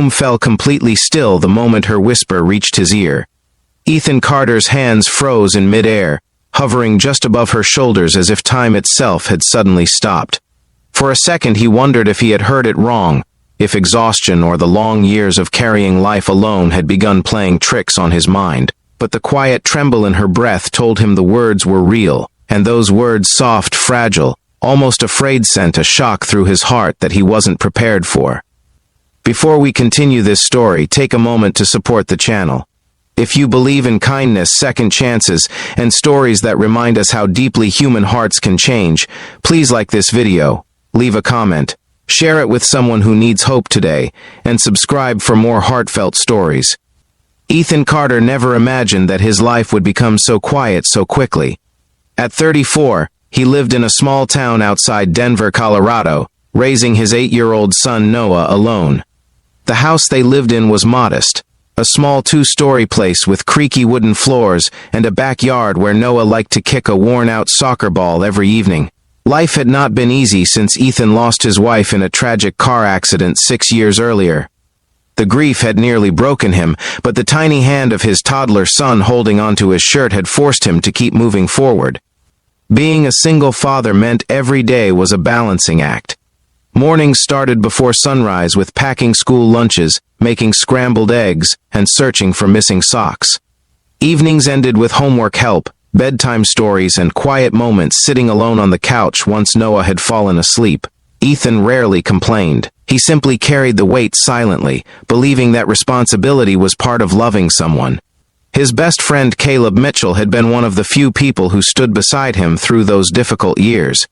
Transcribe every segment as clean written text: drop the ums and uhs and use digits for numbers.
room fell completely still the moment her whisper reached his ear. Ethan Carter's hands froze in midair, hovering just above her shoulders as if time itself had suddenly stopped. For a second he wondered if he had heard it wrong, if exhaustion or the long years of carrying life alone had begun playing tricks on his mind. But the quiet tremble in her breath told him the words were real, and those words soft, fragile, almost afraid, sent a shock through his heart that he wasn't prepared for. Before we continue this story, take a moment to support the channel. If you believe in kindness, second chances, and stories that remind us how deeply human hearts can change, please like this video, leave a comment, share it with someone who needs hope today, and subscribe for more heartfelt stories. Ethan Carter never imagined that his life would become so quiet so quickly. At 34, he lived in a small town outside Denver, Colorado, raising his 8-year-old son Noah alone. The house they lived in was modest, a small 2-story place with creaky wooden floors and a backyard where Noah liked to kick a worn-out soccer ball every evening. Life had not been easy since Ethan lost his wife in a tragic car accident 6 years earlier. The grief had nearly broken him, but the tiny hand of his toddler son holding onto his shirt had forced him to keep moving forward. Being a single father meant every day was a balancing act. Mornings started before sunrise with packing school lunches, making scrambled eggs, and searching for missing socks. Evenings ended with homework help, bedtime stories, and quiet moments sitting alone on the couch once Noah had fallen asleep. Ethan rarely complained. He simply carried the weight silently, believing that responsibility was part of loving someone. His best friend Caleb Mitchell had been one of the few people who stood beside him through those difficult years.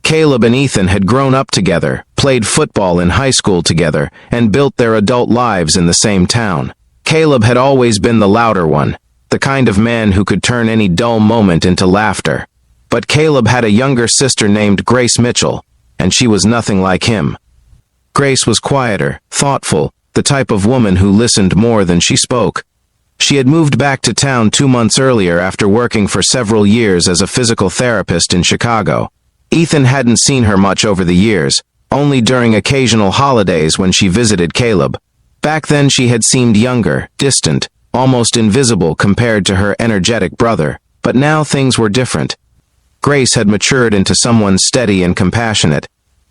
Caleb and Ethan had grown up together, played football in high school together, and built their adult lives in the same town. Caleb had always been the louder one, the kind of man who could turn any dull moment into laughter. But Caleb had a younger sister named Grace Mitchell, and she was nothing like him. Grace was quieter, thoughtful, the type of woman who listened more than she spoke. She had moved back to town 2 months earlier after working for several years as a physical therapist in Chicago. Ethan hadn't seen her much over the years, only during occasional holidays when she visited Caleb. Back then she had seemed younger, distant, almost invisible compared to her energetic brother, but now things were different. Grace had matured into someone steady and compassionate.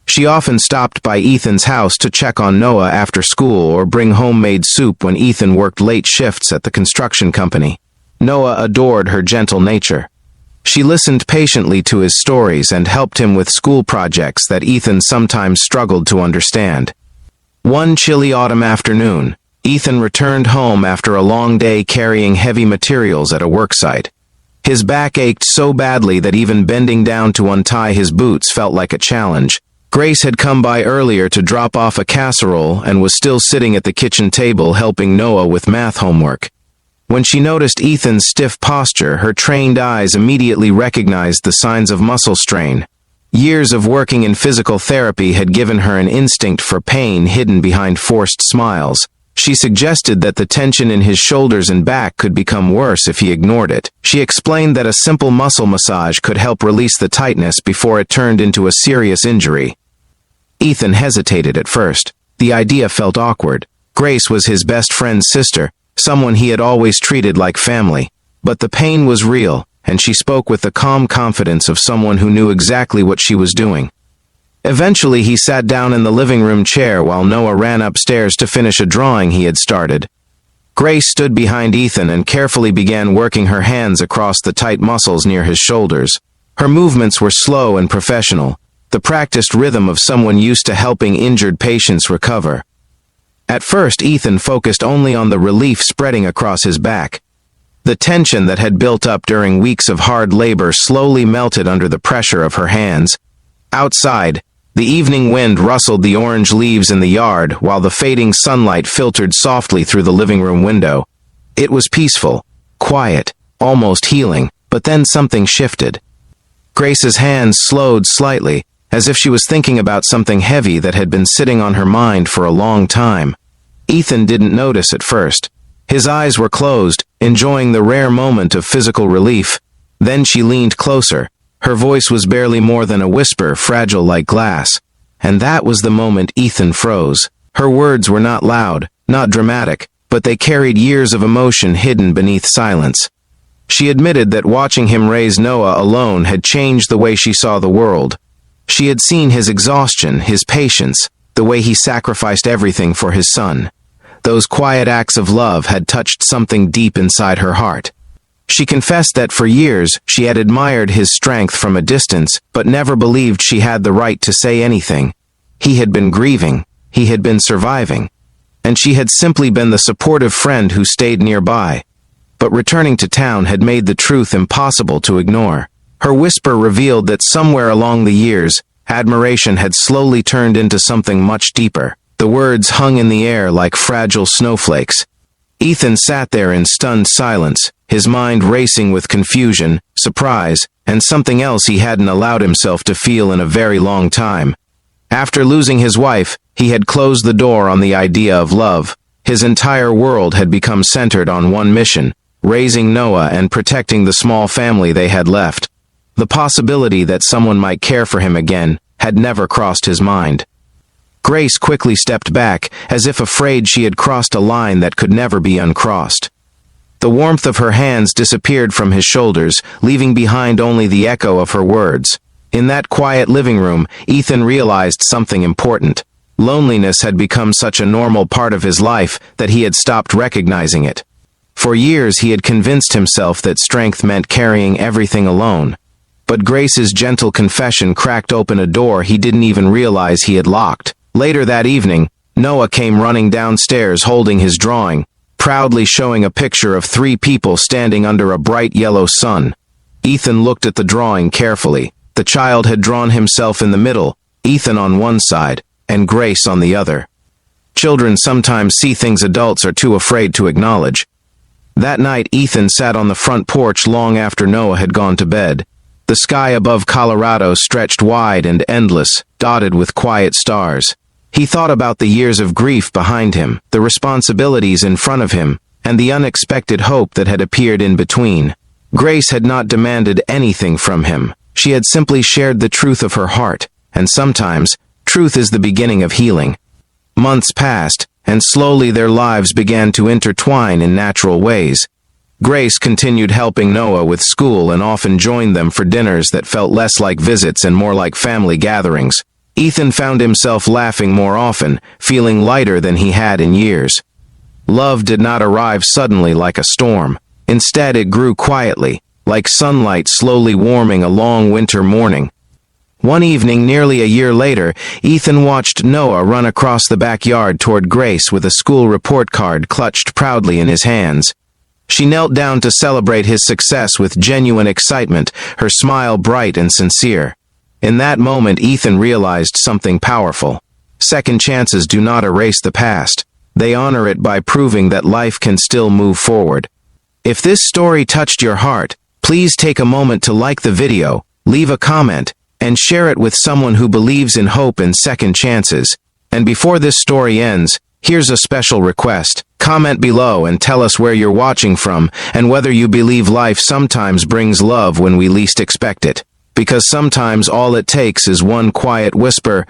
She often stopped by Ethan's house to check on Noah after school or bring homemade soup when Ethan worked late shifts at the construction company. Noah adored her gentle nature. She listened patiently to his stories and helped him with school projects that Ethan sometimes struggled to understand. One chilly autumn afternoon, Ethan returned home after a long day carrying heavy materials at a worksite. His back ached so badly that even bending down to untie his boots felt like a challenge. Grace had come by earlier to drop off a casserole and was still sitting at the kitchen table helping Noah with math homework. When she noticed Ethan's stiff posture, her trained eyes immediately recognized the signs of muscle strain. Years of working in physical therapy had given her an instinct for pain hidden behind forced smiles. She suggested that the tension in his shoulders and back could become worse if he ignored it. She explained that a simple muscle massage could help release the tightness before it turned into a serious injury. Ethan hesitated at first. The idea felt awkward. Grace was his best friend's sister, someone he had always treated like family. But the pain was real, and she spoke with the calm confidence of someone who knew exactly what she was doing. Eventually, he sat down in the living room chair while Noah ran upstairs to finish a drawing he had started. Grace stood behind Ethan and carefully began working her hands across the tight muscles near his shoulders. Her movements were slow and professional, the practiced rhythm of someone used to helping injured patients recover. At first, Ethan focused only on the relief spreading across his back. The tension that had built up during weeks of hard labor slowly melted under the pressure of her hands. Outside, the evening wind rustled the orange leaves in the yard while the fading sunlight filtered softly through the living room window. It was peaceful, quiet, almost healing, but then something shifted. Grace's hands slowed slightly, as if she was thinking about something heavy that had been sitting on her mind for a long time. Ethan didn't notice at first. His eyes were closed, enjoying the rare moment of physical relief. Then she leaned closer. Her voice was barely more than a whisper, fragile like glass. And that was the moment Ethan froze. Her words were not loud, not dramatic, but they carried years of emotion hidden beneath silence. She admitted that watching him raise Noah alone had changed the way she saw the world. She had seen his exhaustion, his patience, the way he sacrificed everything for his son. Those quiet acts of love had touched something deep inside her heart. She confessed that for years she had admired his strength from a distance, but never believed she had the right to say anything. He had been grieving, he had been surviving, and she had simply been the supportive friend who stayed nearby. But returning to town had made the truth impossible to ignore. Her whisper revealed that somewhere along the years, admiration had slowly turned into something much deeper. The words hung in the air like fragile snowflakes. Ethan sat there in stunned silence, his mind racing with confusion, surprise, and something else he hadn't allowed himself to feel in a very long time. After losing his wife, he had closed the door on the idea of love. His entire world had become centered on one mission: raising Noah and protecting the small family they had left. The possibility that someone might care for him again had never crossed his mind. Grace quickly stepped back, as if afraid she had crossed a line that could never be uncrossed. The warmth of her hands disappeared from his shoulders, leaving behind only the echo of her words. In that quiet living room, Ethan realized something important. Loneliness had become such a normal part of his life that he had stopped recognizing it. For years he had convinced himself that strength meant carrying everything alone. But Grace's gentle confession cracked open a door he didn't even realize he had locked. Later that evening, Noah came running downstairs holding his drawing, proudly showing a picture of 3 people standing under a bright yellow sun. Ethan looked at the drawing carefully. The child had drawn himself in the middle, Ethan on one side, and Grace on the other. Children sometimes see things adults are too afraid to acknowledge. That night, Ethan sat on the front porch long after Noah had gone to bed. The sky above Colorado stretched wide and endless, dotted with quiet stars. He thought about the years of grief behind him, the responsibilities in front of him, and the unexpected hope that had appeared in between. Grace had not demanded anything from him. She had simply shared the truth of her heart, and sometimes, truth is the beginning of healing. Months passed, and slowly their lives began to intertwine in natural ways. Grace continued helping Noah with school and often joined them for dinners that felt less like visits and more like family gatherings. Ethan found himself laughing more often, feeling lighter than he had in years. Love did not arrive suddenly like a storm. Instead, it grew quietly, like sunlight slowly warming a long winter morning. One evening, nearly a year later, Ethan watched Noah run across the backyard toward Grace with a school report card clutched proudly in his hands. She knelt down to celebrate his success with genuine excitement, her smile bright and sincere. In that moment, Ethan realized something powerful. Second chances do not erase the past. They honor it by proving that life can still move forward. If this story touched your heart, please take a moment to like the video, leave a comment, and share it with someone who believes in hope and second chances. And before this story ends, here's a special request. Comment below and tell us where you're watching from and whether you believe life sometimes brings love when we least expect it. Because sometimes all it takes is one quiet whisper,